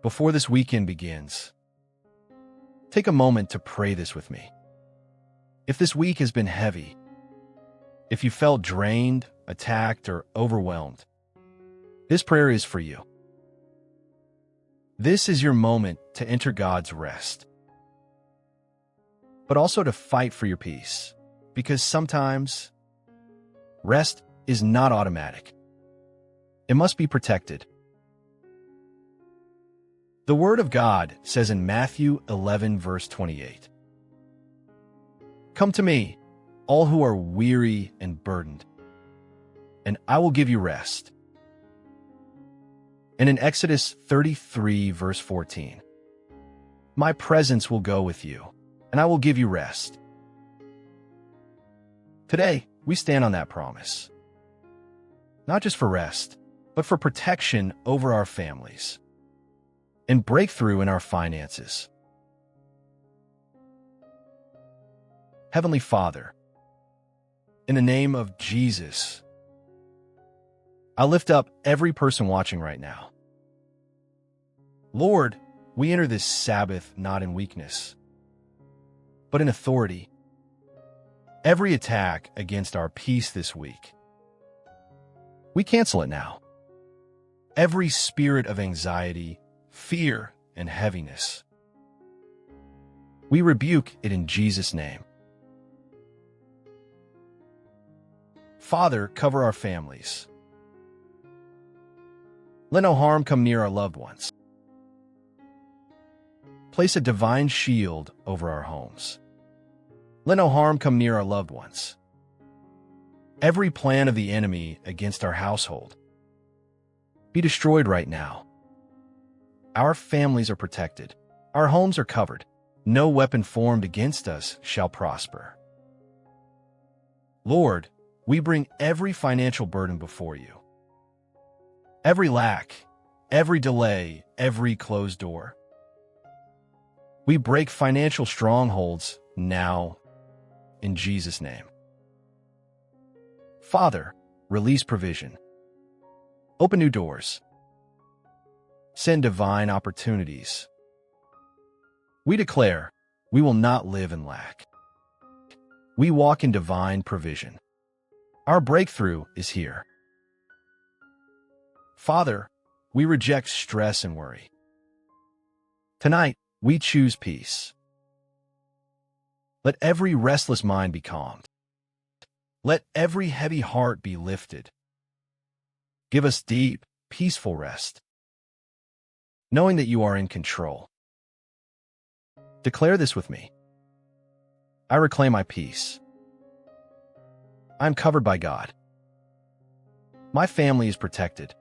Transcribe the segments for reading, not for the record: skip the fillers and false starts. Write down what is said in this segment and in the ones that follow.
Before this weekend begins, take a moment to pray this with me. If this week has been heavy, if you felt drained, attacked, or overwhelmed, this prayer is for you. This is your moment to enter God's rest, but also to fight for your peace, because sometimes rest is not automatic. It must be protected. The Word of God says in Matthew 11, verse 28, "Come to me, all who are weary and burdened, and I will give you rest." And in Exodus 33, verse 14, "My presence will go with you, and I will give you rest." Today, we stand on that promise, not just for rest, but for protection over our families and breakthrough in our finances. Heavenly Father, in the name of Jesus, I lift up every person watching right now. Lord, we enter this Sabbath not in weakness, but in authority. Every attack against our peace this week, we cancel it now. Every spirit of anxiety, fear, and heaviness, we rebuke it in Jesus' name. Father, cover our families. Let no harm come near our loved ones. Place a divine shield over our homes. Let no harm come near our loved ones. Every plan of the enemy against our household, be destroyed right now. Our families are protected. Our homes are covered. No weapon formed against us shall prosper. Lord, we bring every financial burden before you. Every lack, every delay, every closed door. We break financial strongholds now in Jesus' name. Father, release provision. Open new doors. Send divine opportunities. We declare we will not live in lack. We walk in divine provision. Our breakthrough is here. Father, we reject stress and worry. Tonight, we choose peace. Let every restless mind be calmed. Let every heavy heart be lifted. Give us deep, peaceful rest, knowing that you are in control. Declare this with me. I reclaim my peace. I am covered by God. My family is protected.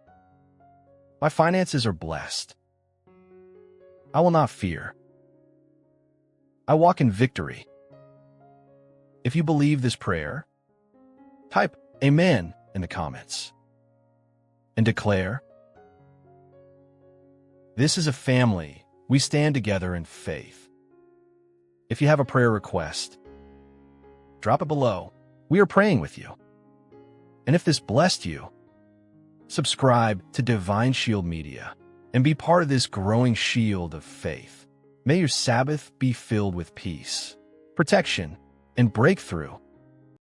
My finances are blessed. I will not fear. I walk in victory. If you believe this prayer, type Amen in the comments and declare, "This is a family. We stand together in faith." If you have a prayer request, drop it below. We are praying with you. And if this blessed you, subscribe to Divine Shield Media and be part of this growing shield of faith. May your Sabbath be filled with peace, protection, and breakthrough